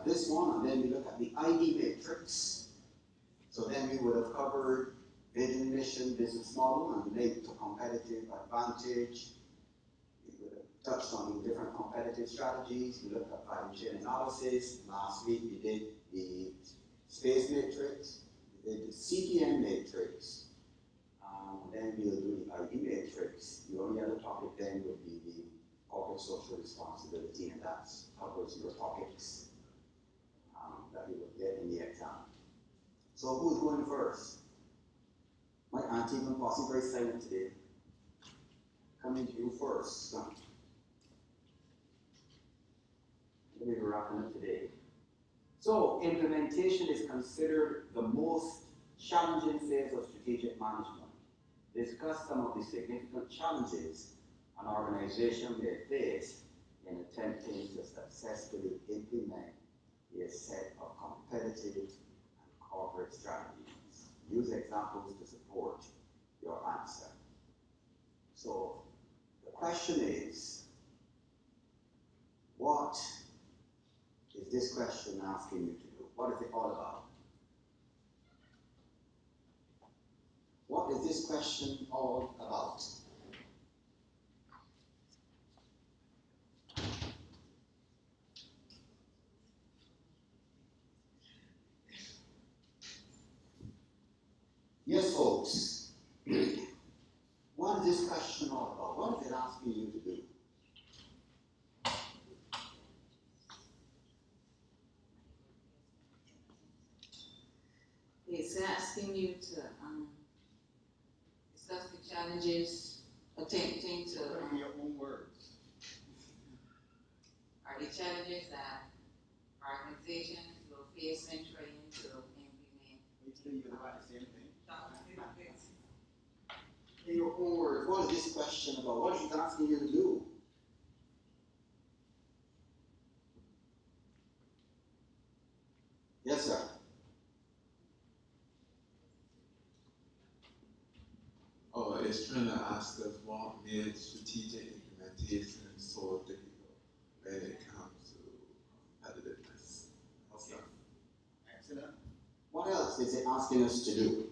at this one, and then we look at the ID matrix. So then we would have covered vision, mission, business model, and link to competitive advantage. We would have touched on the different competitive strategies. We looked at value chain analysis. Last week we did the space matrix. We did the CPM matrix. Then we'll do the ID matrix. The only other topic then would be the corporate social responsibility, and that covers your topics that you will get in the exam. So who's going first? My auntie and Posse very silent today. Coming to you first. Let me wrap up today. So implementation is considered the most challenging phase of strategic management. Discuss some of the significant challenges an organization may face in attempting to successfully implement a set of competitive and corporate strategies. Use examples to support your answer. So the question is, what is this question asking you to do? What is it all about? What is this question all about? Yes, folks. What is this question all about? What is it asking you to do? It's asking you to discuss the challenges, attempting to. In your own words. Are the challenges that organizations will face when trying to implement? You're about the same thing. In your own words, what is this question about? What is it asking you to do? Yes, sir. Oh, it's trying to ask us what made strategic implementation so difficult when it comes to competitiveness. Okay. Excellent. What else is it asking us to do?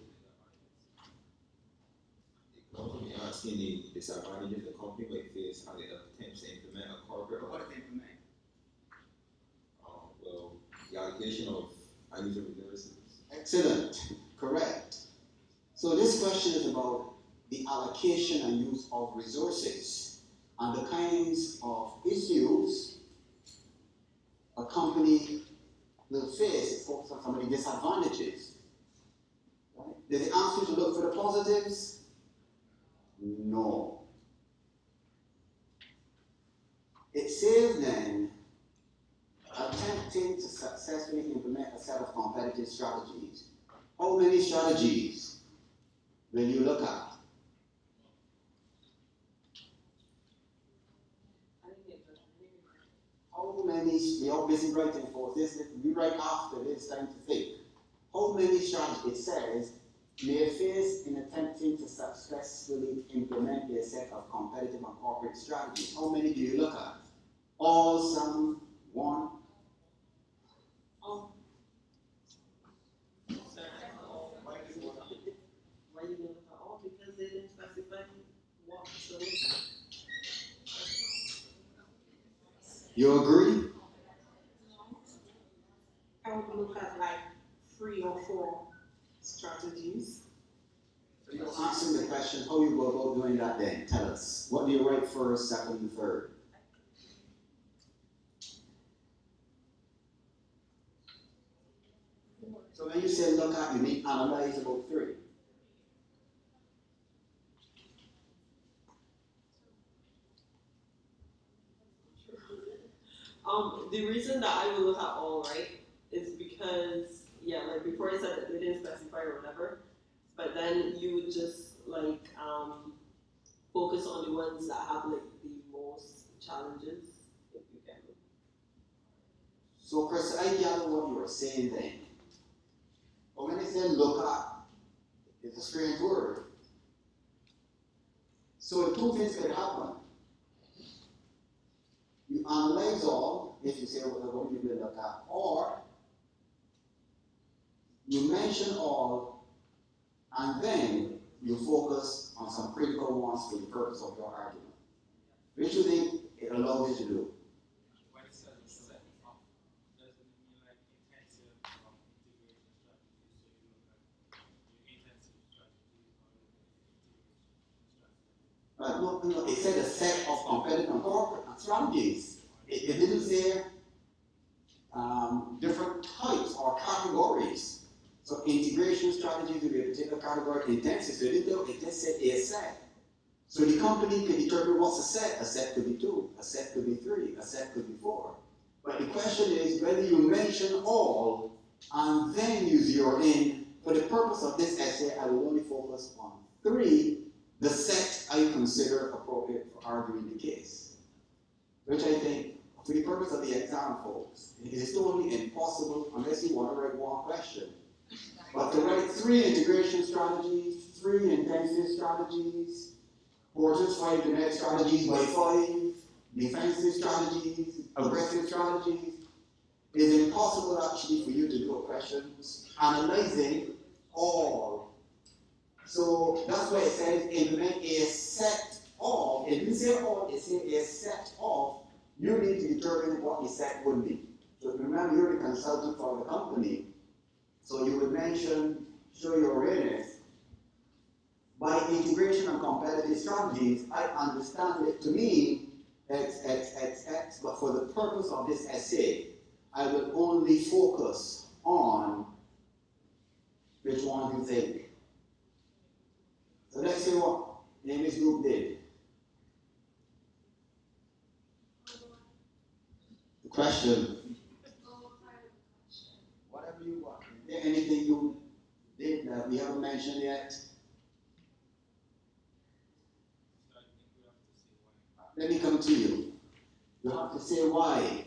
It can also be asking the disadvantages the company may face as it attempts to implement a corporate. What is implement? Well, the allocation of unusual resources. Excellent. Correct. So this question is about the allocation and use of resources and the kinds of issues a company will face. It focuses on some of the disadvantages. Right? Does it ask you to look for the positives? No. It says then, attempting to successfully implement a set of competitive strategies. How many strategies will you look at? How many, you're busy writing for this, we write after this, time to think. How many strategies, it says, may face in attempting to successfully implement a set of competitive and corporate strategies. How many do you look at? All, some, one? All. Sorry, all. Why you look at all? Because they didn't specify what. So you agree? I would look at like 3 or 4 strategies. So you're answering the question, how you go about doing that then? Tell us. What do you write first, second, and third? So when you say look at, you mean analyze about 3. The reason that I would look at all, right, is because, yeah, like before I said that they didn't specify or whatever, but then you would just like focus on the ones that have like the most challenges, if you can. So Chris, I gather what you were saying then. But when they say look at, it's a strange word. So 2 things could happen. you analyze all, if you say, well, what do you look at, or you mention all, and then you focus on some critical ones for the purpose of your argument. Which you think it allows you to do? When it says a set up, doesn't it mean like intensive integration strategies? So you look at your intensive strategies or integration strategies. No, it said a set of competitive and corporate strategies. It didn't say different types or categories. So integration strategies will be a particular category, intensive. So it just said a set. So the company can determine what's a set. A set could be 2, a set could be 3, a set could be 4. But the question is whether you mention all and then you zero in. For the purpose of this essay, I will only focus on 3, the set I consider appropriate for arguing the case. Which I think, for the purpose of the exam, folks, it is totally impossible unless you want to write one question. But to write 3 integration strategies, 3 intensive strategies, fortress-fight kinetic strategies by 5, defensive strategies, aggressive strategies, it is impossible actually for you to do a question analyzing all. So that's why it says implement a set of. It didn't say all, it said a set of. You need to determine what the set would be. So remember, you're the consultant for the company. So you would mention, show your readiness. By integration and competitive strategies, I understand it to mean X, X, X, X, but for the purpose of this essay, I will only focus on which one you think. So let's see what the English group did. The question. Whatever you want. Is there anything you did that we haven't mentioned yet? Let me come to you. You have to say why.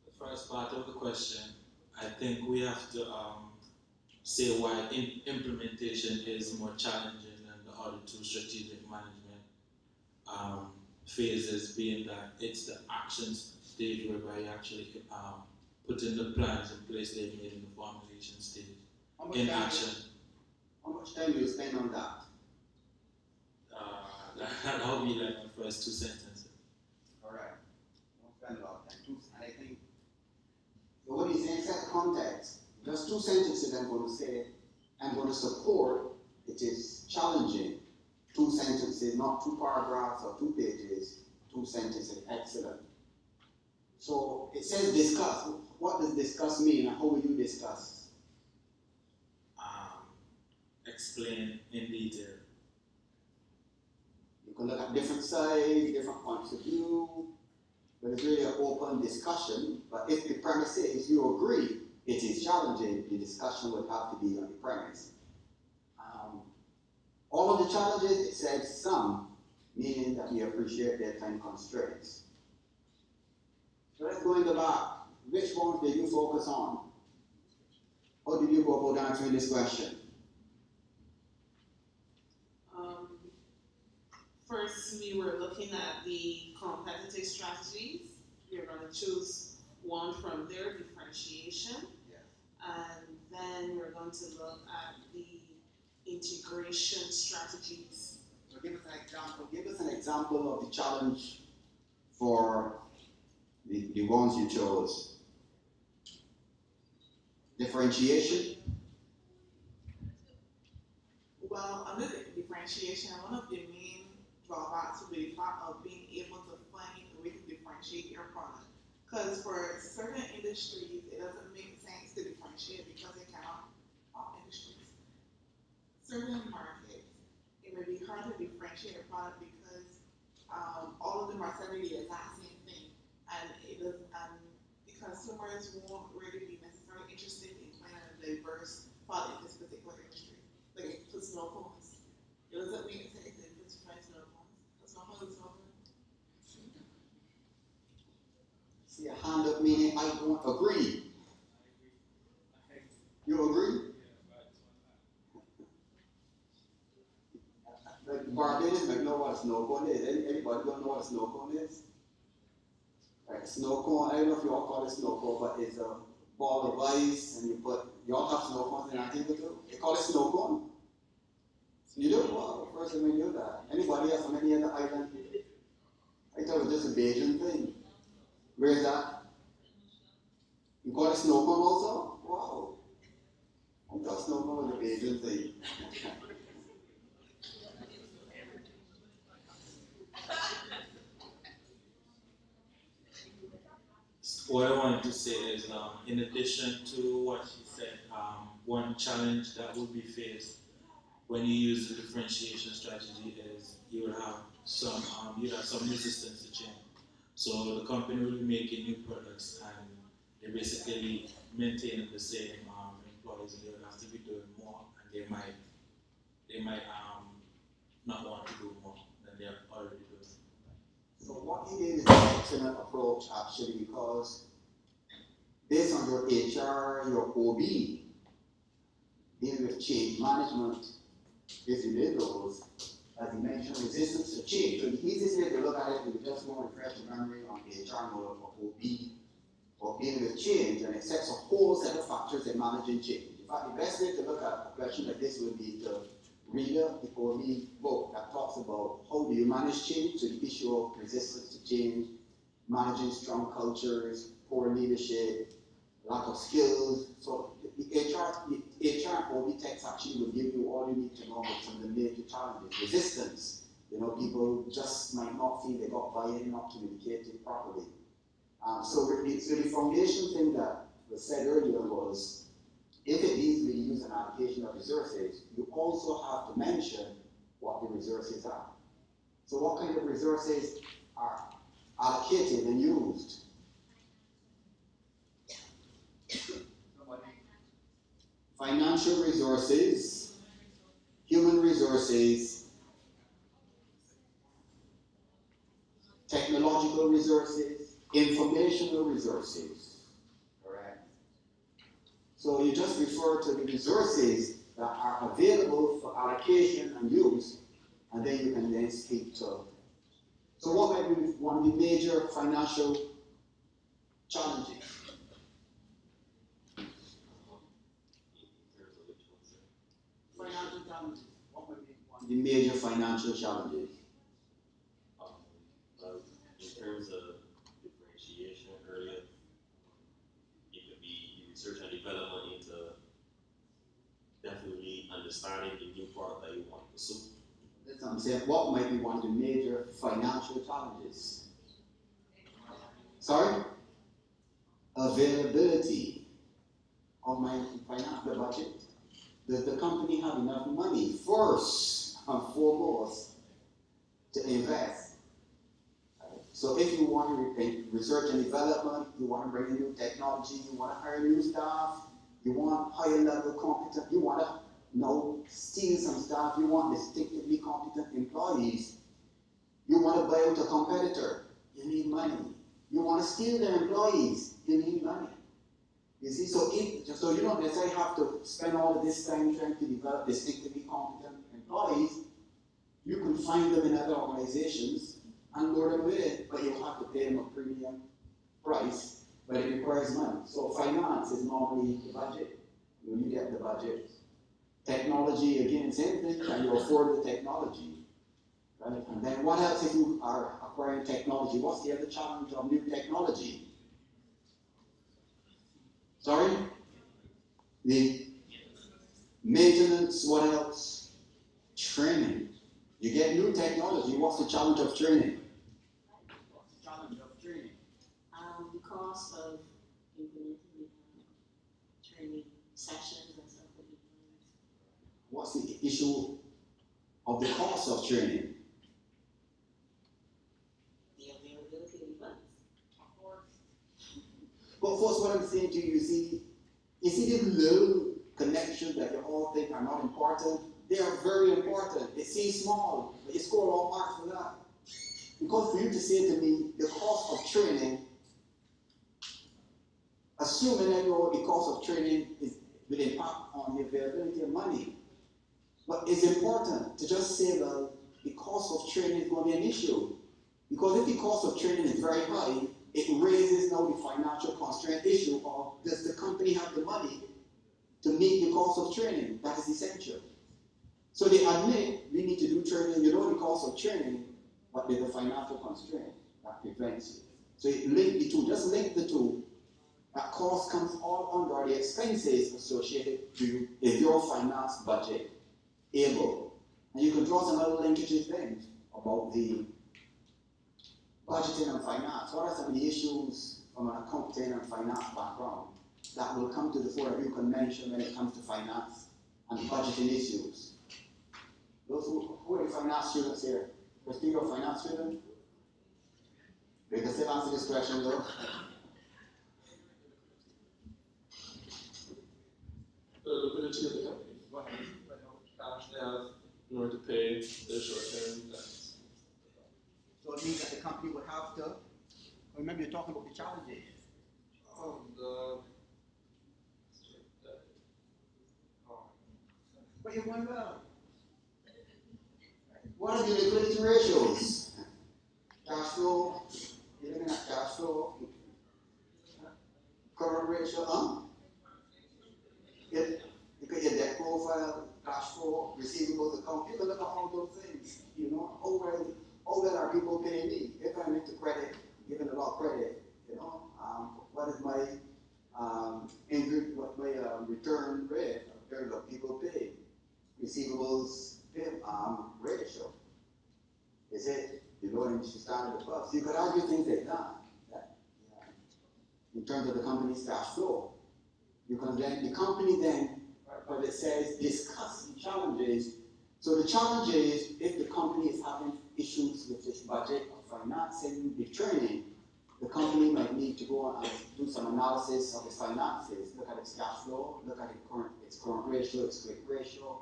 The first part of the question, I think we have to say why implementation is more challenging than the other 2 strategic management phases, being that it's the action stage whereby you actually putting the plans in place they made in the formulation stage in action. How much time do you spend on that? That would be like the first 2 sentences. All right. Don't spend a lot of time. And I think, so what he's saying, set context. Just 2 sentences I'm going to say. I'm going to support it is challenging. 2 sentences, not 2 paragraphs or 2 pages. 2 sentences, excellent. So it says discuss. What does discuss mean and how will you discuss? Explain in detail. You can look at different sides, different points of view, but it's really an open discussion. But if the premise is you agree it is challenging, the discussion would have to be on the premise. All of the challenges, it says some, meaning that we appreciate their time constraints. So let's go in the back. Which ones did you focus on? How did you go about answering this question? First, we were looking at the competitive strategies. We are going to choose one from their differentiation. Yes. And then we're going to look at the integration strategies. So give us an example. Give us an example of the challenge for the ones you chose. Differentiation. Well, under the differentiation, one of the main drawbacks would be the fact of being able to find a way to differentiate your product. Because for certain industries, it doesn't make sense to differentiate because they cannot, industries. Certain markets, it may be hard to differentiate a product because all of them are selling the exact same thing. And the consumers won't really be necessarily interested in finding a diverse product in this particular industry. Like for snow cones. It doesn't make sense if it's for snow cones. Snow cones is snow cones. See a hand up meaning I don't agree. Like Barbados might know what a snow cone is. Anybody don't know what a snow cone is? Right, snow cone, I don't know if you all call it snow cone, but it's a ball of ice and you all have snow cones in Antigua too? They call it snow cone? You do? Wow, first time I knew that. Anybody else from any other island? I thought it was just a Bajan thing. Where is that? You call it snow cone also? Wow. I thought snow cone was a Bajan thing. What I wanted to say is, in addition to what she said, one challenge that would be faced when you use the differentiation strategy is you would have some resistance to change. So the company will be making new products and they're basically maintaining the same employees, and they will have to be doing more, and they might not want to do more than they're already doing. So what you did is an excellent approach actually, because based on your HR, your OB, dealing with change management, if you did those, as you mentioned, resistance to change. So the easiest way to look at it, we just want to refresh the memory on HR mode for OB, or dealing with change, and it sets a whole set of factors in managing change. In fact, the best way to look at a question like this would be to read the OB book that talks about how do you manage change, so the issue of resistance to change, managing strong cultures, poor leadership, lack of skills. So the HR and OB text actually will give you all you need to know about some of the major challenges. Resistance, people just might not feel they got buy-in, not communicated properly. So the foundation thing that was said earlier was, if it needs to be used in allocation of resources, you also have to mention what the resources are. So what kind of resources are allocated and used? Financial resources, human resources, technological resources, informational resources. Correct? So you just refer to the resources that are available for allocation and use, and then you can then speak to. So what might be one of the major financial challenges? Financial challenges. What might be one of the major financial challenges? In terms of differentiation earlier, it could be research and development into definitely understanding the new product that you want to pursue. That's what I'm saying. What might be one of the major financial challenges? Sorry? Availability of my financial budget. Does the company have enough money first and foremost to invest? So if you want to research and development, you want to bring in new technology, you want to hire new staff, you want higher level competent, you want to steal some staff, you want distinctively competent employees, you want to buy out a competitor, you need money. You want to steal their employees, you need money. You see, so you don't necessarily have to spend all of this time trying to develop distinctively competent employees. You can find them in other organizations and lure them in, but you'll have to pay them a premium price, but it requires money. So finance is normally the budget. You get the budget. Technology, again, same thing, can you afford the technology? Right? And then what else if you are acquiring technology? What's the other challenge of new technology? Sorry? The maintenance, what else? Training. You get new technology, what's the challenge of training? What's the challenge of training? The cost of implementing training sessions and stuff like that. What's the issue of the cost of training? The availability of funds. Of course. But first, what I'm saying to you, you see these little connections that you all think are not important? They are very important. It seems small, but you score all marks for that. Because for you to say to me, the cost of training, assuming I know the cost of training will impact on the availability of money, but it's important to just say, well, the cost of training is going to be an issue. Because if the cost of training is very high, it raises now the financial constraint issue of, does the company have the money to meet the cost of training? That is essential. So they admit we need to do training, you know the cost of training, but there's a financial constraint that prevents you. So it link the two, just link the two. That cost comes all under the expenses associated to if your finance budget able. And you can draw some other linkages then about the budgeting and finance. What are some of the issues from an accounting and finance background that will come to the fore that you can mention when it comes to finance and budgeting issues? Those who are the finance students here? Christine, you're a finance student? They can still answer this question though. The liquidity of the company. What cash they have in order to pay their short-term debts. So it means that the company would have to, remember you're talking about the challenges. But you're going well. What are the liquidity ratios? Cash flow, you're looking at cash flow, current ratio, look at your debt profile, cash flow, receivables account, you can look at all those things, you know, how well are people paying me? If I'm into credit, giving a lot of credit, you know, what is my return rate in terms of people pay? Receivables ratio. Is it below the industry standard above? So you could argue things like that in terms of the company's cash flow. You can then, the company then, but it says discuss the challenges. So the challenge is if the company is having issues with its budget or financing, the training, the company might need to go and do some analysis of its finances, look at its cash flow, look at its current ratio, its quick ratio,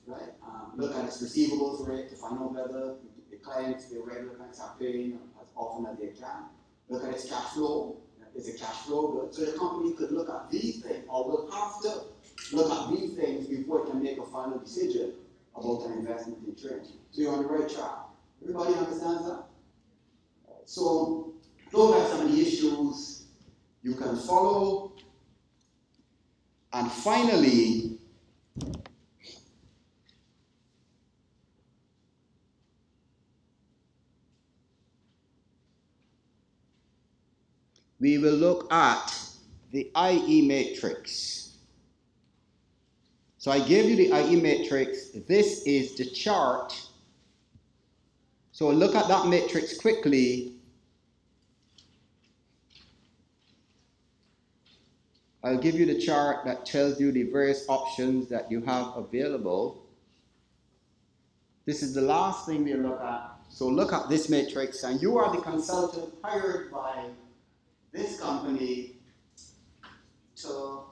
right? Look at its receivables rate to find out whether the clients, the regular clients are paying as often as they can. Look at its cash flow. Is the cash flow good? So the company could look at these things, or will have to look at these things before it can make a final decision about an investment in training. So you're on the right track. Everybody understands that? So those are some of the issues you can follow. And finally, we will look at the IE matrix. So I gave you the IE matrix. This is the chart. So look at that matrix quickly. I'll give you the chart that tells you the various options that you have available. This is the last thing we'll look at. So look at this matrix, and you are the consultant hired by this company to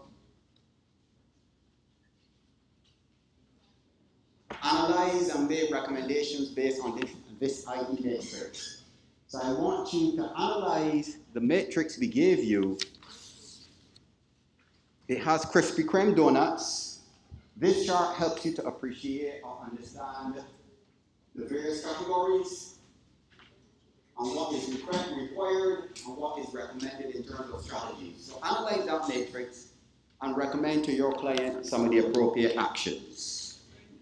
analyze and make recommendations based on this IE matrix. So I want you to analyze the matrix we gave you. It has Krispy Kreme donuts. This chart helps you to appreciate or understand the various categories and what is required and what is recommended in terms of strategies. So analyze that matrix and recommend to your client some of the appropriate actions.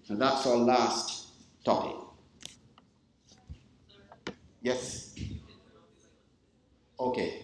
And that's our last topic. Yes? Okay.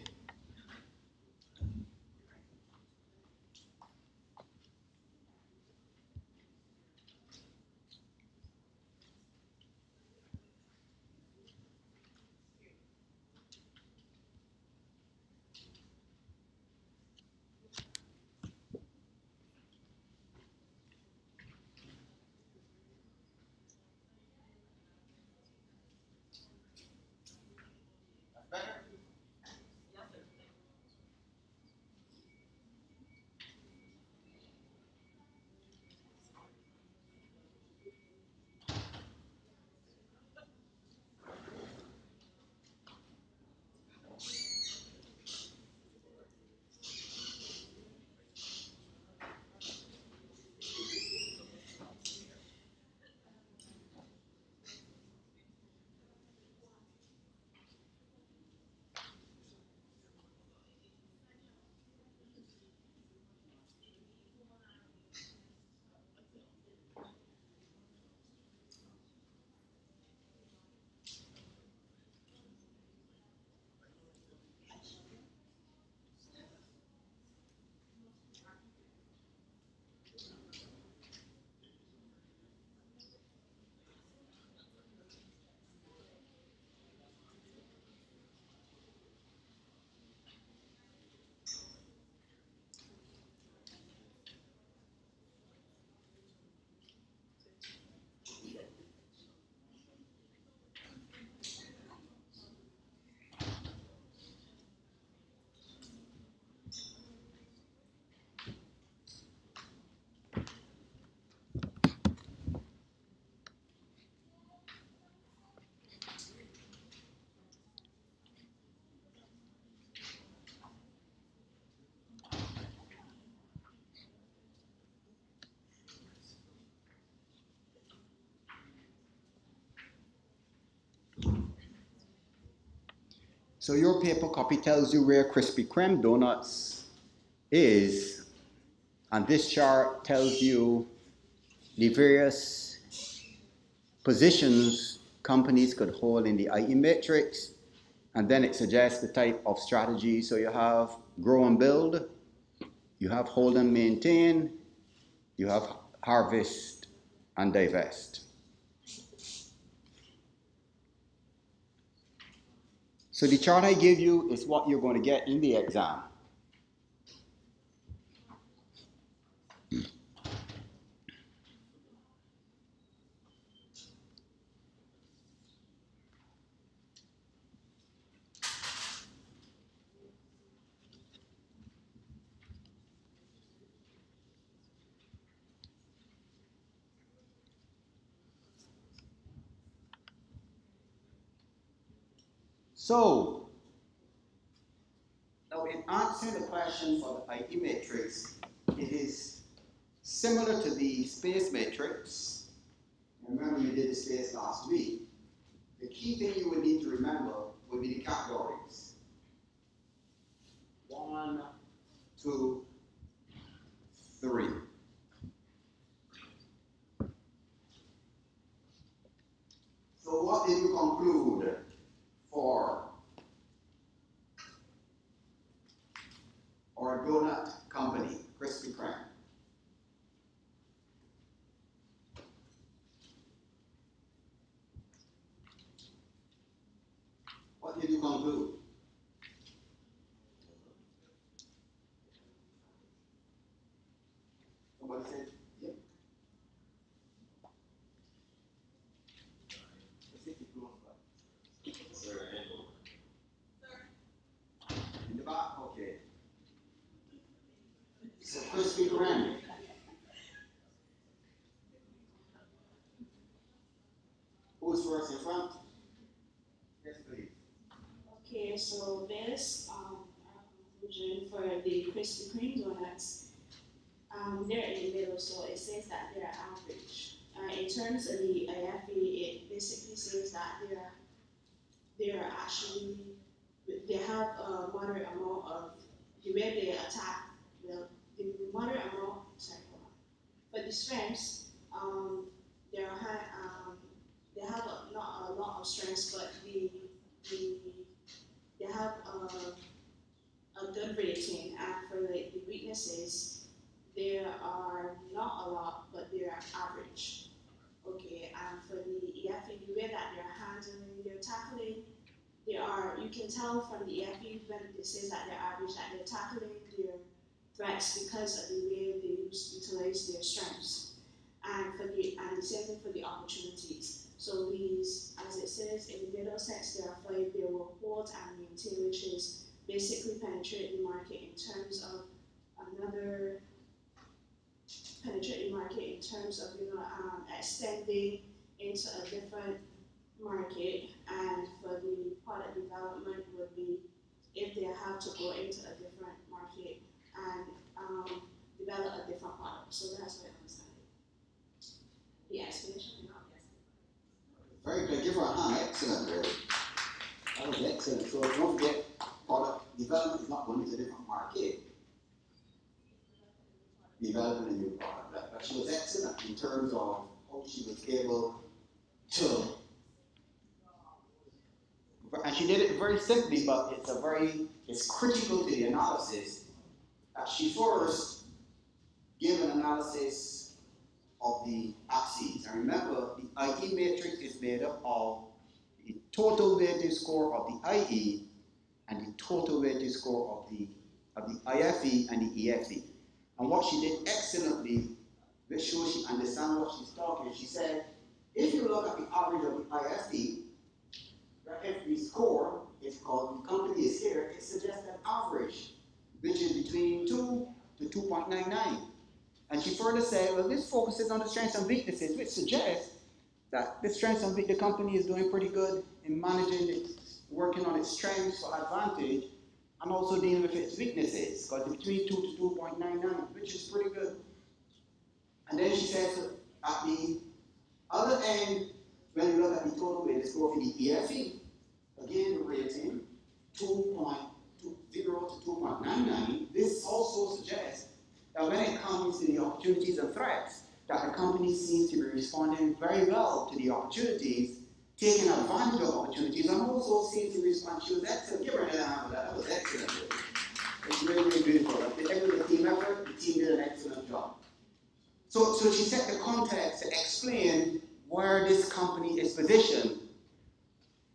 So your paper copy tells you where Krispy Kreme donuts is, and this chart tells you the various positions companies could hold in the IE matrix, and then it suggests the type of strategy. So you have grow and build, you have hold and maintain, you have harvest and divest. So the chart I gave you is what you're going to get in the exam. So, now in answering the question for the IE matrix, it is similar to the space matrix. Remember you did the space last week. The key thing you would need to remember would be the categories. 1, 2, 3. So what did you conclude for our donut company, Krispy Kreme? What did you conclude? Somebody said, yeah. In the back? Okay. So Krispy Kreme. Who's first in front? Yes, please. Okay, so there's our conclusion for the Krispy Kreme donuts. They're in the middle, so it says that they're average. In terms of the IFE, it basically says that they're actually, they have a moderate amount of, the way they attack, the moderate amount, sorry, hold on. But the strengths, they're high, they have not a lot of strengths, but they have a good rating, and for the weaknesses, there are not a lot, but they're average. Okay, and for the EFE, the way that they're handling, they're tackling, you can tell from the EFE when it says that they're average, that they're tackling their threats because of the way they utilize their strengths. And the same thing for the opportunities. So these, as it says in the middle section, there are 5, they will hold and maintain, which is basically penetrate the market in terms of extending into a different market, and for the product development would be if they have to go into a different market and develop a different product. So that's what I understand. The explanation. Very good. Give her a hand. Excellent, really. That was excellent. So don't forget, product development is not going into a different market. Developing a new product. But she was excellent in terms of how she was able to, and she did it very simply, but it's critical to the analysis that she first gave an analysis of the axes. And remember, the IE matrix is made up of the total weighted score of the IE and the total weighted score of the IFE and the EFE. And what she did excellently, which shows she understands what she's talking, she said, if you look at the average of the IFE, if the score is called, the company is here, it suggests an average, which is between 2 to 2.99. And she further said, well, this focuses on the strengths and weaknesses, which suggests that the strengths and the company is doing pretty good in managing it, working on its strengths for advantage, and also dealing with its weaknesses, because it's between 2 to 2.99, which is pretty good. And then she says, at the other end, when you look at the total weighted score for the EFE, again, the rating, 2.20 to 2.99, this also suggests that when it comes to the opportunities and threats, that the company seems to be responding very well to the opportunities, taking advantage of opportunities, and also seems to respond. She was excellent. Give her another hand for that. That was excellent. It's really, really beautiful. The team effort, the team did an excellent job. So she set the context to explain where this company is positioned,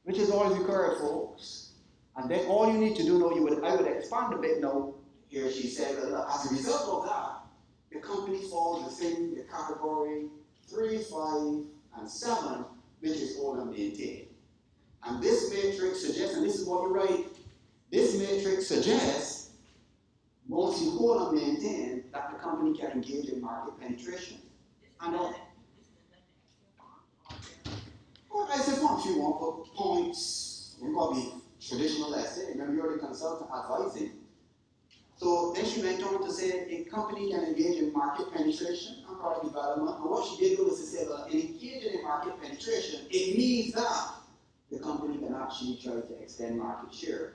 which is all required, folks. And then all you need to do now, I would expand a bit now. Here she said, as a result of that, the company falls within the category 3, 5, and 7, which is own and maintain. And this matrix suggests, and this is what you write, this matrix suggests, once you own and maintain, that the company can engage in market penetration. And well, I said, if you want, but points, you've got to be traditional essay. Remember, you're the consultant advising. So then she went on to say a company can engage in market penetration and product development. And what she did was to say, well, in engaging in market penetration, it means that the company can actually try to extend market share.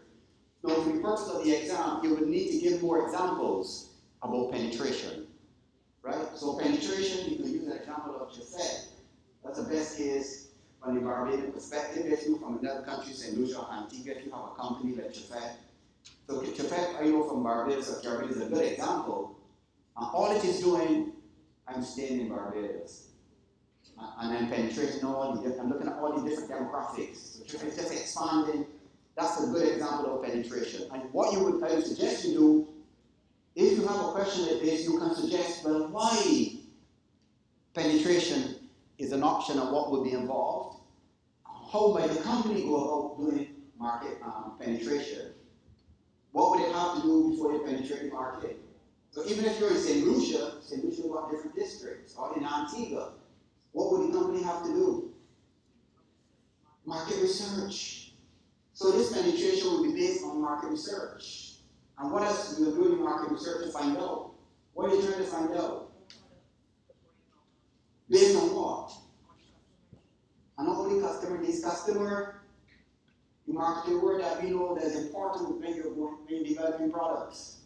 Now, for the purpose of the exam, you would need to give more examples about penetration, right? So penetration, you can use an example of Chafet. That's the best case from the Barbadian perspective. If you from another country, St. Lucia, Antigua, if you have a company like Chafet. So Chafet, I know from Barbados or Caribbean, is a good example. And all it is doing, I'm staying in Barbados. And then penetrating all the I'm looking at all the different demographics. So Chafet is just expanding. That's a good example of penetration. And what I would suggest you do, if you have a question like this, you can suggest, well, why penetration is an option and what would be involved. How might the company go about doing market penetration? What would it have to do before you penetrate the market? So even if you're in St. Lucia got different districts, or in Antigua, what would the company have to do? Market research. So this penetration will be based on market research. And what else do you do in market research to find out? What are you trying to find out? Based on what? And not only customer needs, customer, the marketing word that we know that is important when you're developing products.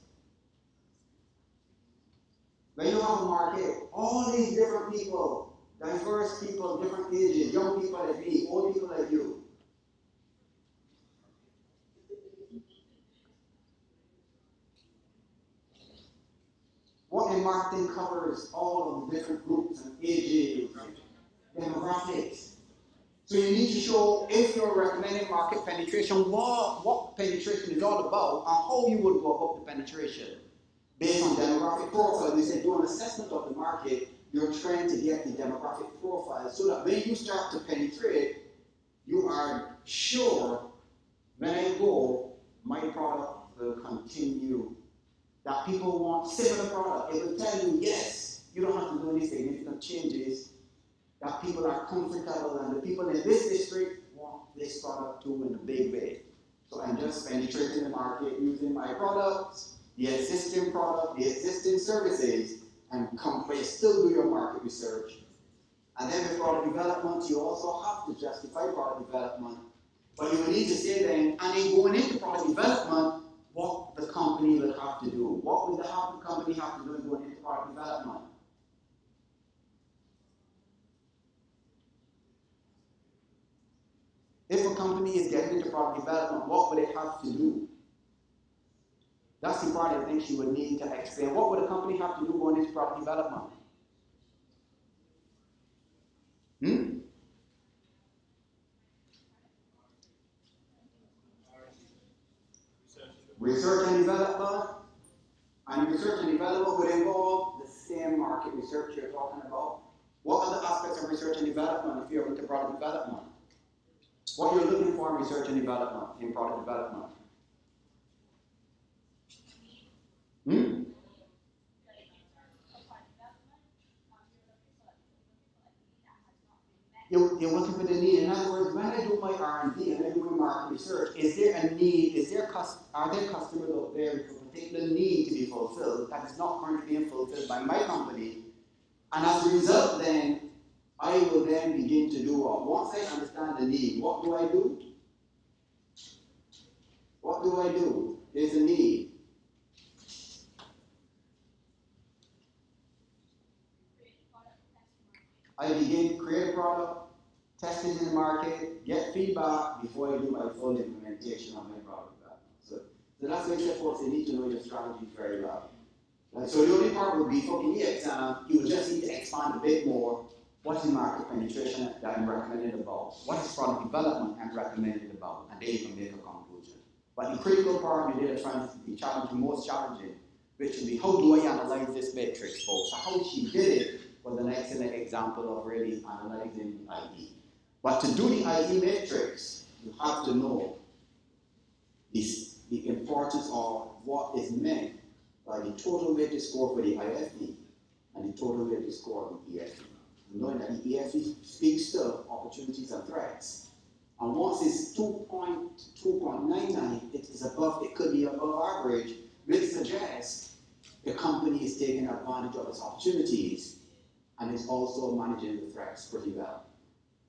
When you have a market, all these different people, diverse people, different ages, young people like me, old people like you. What in marketing covers all of the different groups and ages and demographics. So you need to show, if you're recommending market penetration, what penetration is all about and how you would go about the penetration. Based on demographic profile, we say do an assessment of the market, you're trying to get the demographic profile so that when you start to penetrate, you are sure when I go, my product will continue. That people want similar product. It will tell you, yes, you don't have to do any significant changes. That people are comfortable and the people in this district want this product too in a big way. So I'm just penetrating the market using my products, the existing product, the existing services, and still do your market research. And then with product development, you also have to justify product development. But you will need to say then, and in going into product development, what the company will have to do. What will the company have to do in going into product development? If a company is getting into product development, what would it have to do? That's the part I think you would need to explain. What would a company have to do going into product development? Research and development. And research and development would involve the same market research you're talking about. What other aspects of research and development if you're into product development? What you're looking for in research and development, in product development. You're looking for the need. In other words, when I do my R&D and I do my market research, is there a need, are there customers out there with a particular need to be fulfilled that is not currently being fulfilled by my company? And as a result then, I will then begin to do what? Once I understand the need, what do? What do? There's a need. I begin to create a product, test it in the market, get feedback before I do my full implementation of my product. So that's why I said, folks, you need to know your strategy very well. Right? So the only part would be for the exam, you would just need to expand a bit more. What is market penetration that I'm recommended about? What is product development I'm recommended about? And then you can make a conclusion. But the critical part you did trying to be challenging, most challenging, which would be how do I analyze this matrix, folks? So how she did it was an excellent example of really analyzing the IE. But to do the IE matrix, you have to know the importance of what is meant by the total weighted score for the IFE and the total weighted score of the EFE. Knowing that the EFE speaks to opportunities and threats. And once it's 2.99, it is above, it could be above average, which suggests the company is taking advantage of its opportunities and is also managing the threats pretty well.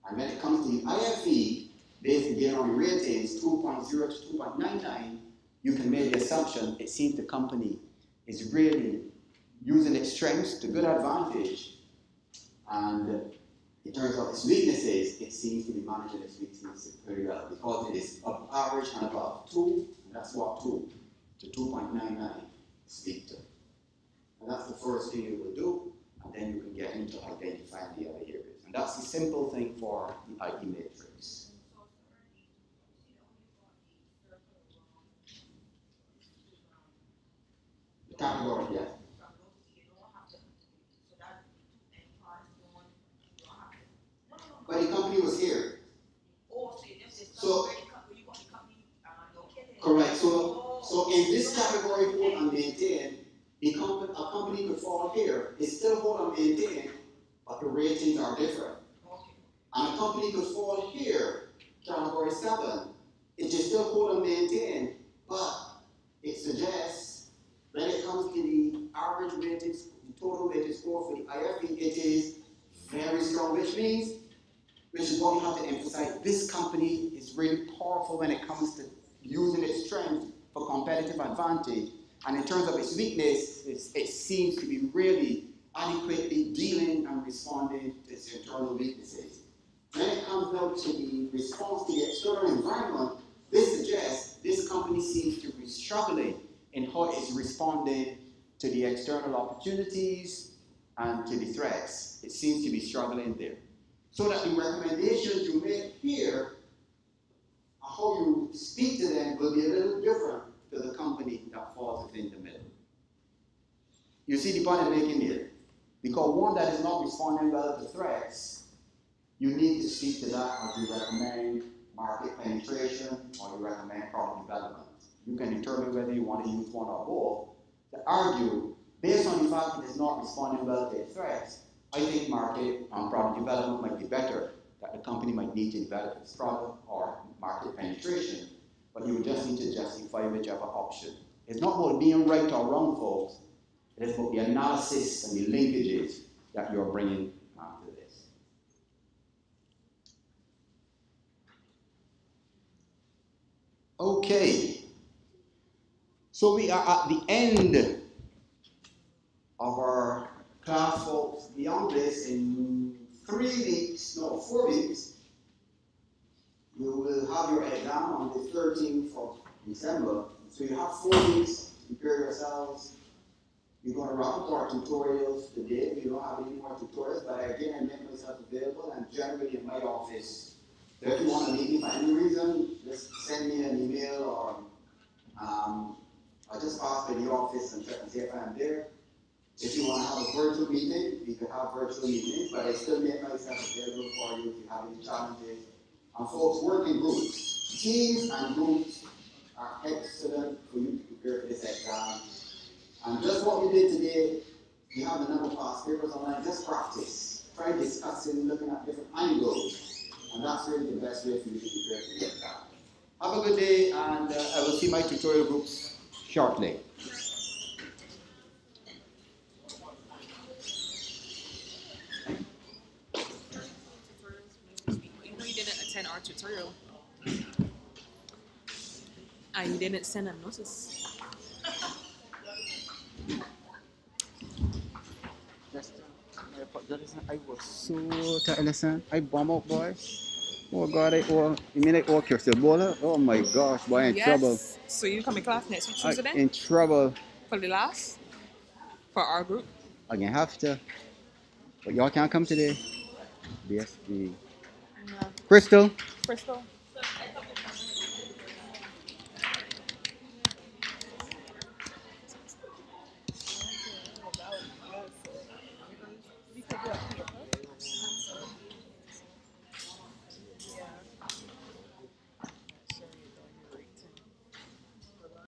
And when it comes to the IFE, based again on the ratings, 2.0 to 2.99, you can make the assumption it seems the company is really using its strengths to good advantage, and in terms of its weaknesses, it seems to be managing its weaknesses pretty well because it is above average and above 2, and that's what 2 to 2.99 speak to. And that's the first thing you will do, and then you can get into identifying the other areas. And that's the simple thing for the IE matrix. The category, yes. But the company was here. So, correct. So in this category, hold and maintain, a company could fall here. It still hold and maintain, but the ratings are different. And a company could fall here, category 7. It is still hold and maintain, but it suggests when it comes to the average rating, the total weighted score for the IFE, it is very strong, which is what you have to emphasize. This company is really powerful when it comes to using its strength for competitive advantage. And in terms of its weakness, it seems to be really adequately dealing and responding to its internal weaknesses. When it comes down to the response to the external environment, this suggests this company seems to be struggling in how it's responding to the external opportunities and to the threats. It seems to be struggling there. So that the recommendations you make here, how you speak to them, will be a little different to the company that falls within the middle. You see the point I'm making here? Because one that is not responding well to threats, you need to speak to that as you recommend market penetration or you recommend product development. You can determine whether you want to use one or both to argue, based on the fact that it's not responding well to its threats, I think market and product development might be better, that the company might need to develop its product or market penetration, but you would just need to justify whichever option. It's not about being right or wrong, folks. It is about the analysis and the linkages that you're bringing to this. Okay. So we are at the end of our class, folks. Beyond this, in 4 weeks, you will have your exam on the 13th of December. So you have 4 weeks to prepare yourselves. We're going to wrap up our tutorials today. We don't have any more tutorials, but again, I make myself available and generally in my office. So if you want to meet me for any reason, just send me an email or I'll just pass by the office and check and see if I'm there. If you want to have a virtual meeting, we can have virtual meetings, but I still make myself available for you if you have any challenges. And folks, work in groups. Teams and groups are excellent for you to prepare for this exam. And just what we did today, we have a number of past papers online, just practice. Try discussing, looking at different angles. And that's really the best way for you to prepare for the exam. Have a good day, and I will see my tutorial groups shortly. You didn't attend our tutorial. And you didn't send a notice. I was so tired, listen. I bomb out, boy. Oh God, you mean I owe Crystal Bowler? Oh my gosh, boy, I'm in trouble. So you come in class next week Tuesday then? In trouble. For the last? For our group? I'm gonna have to. But y'all can't come today. BSB. No. Crystal. Crystal?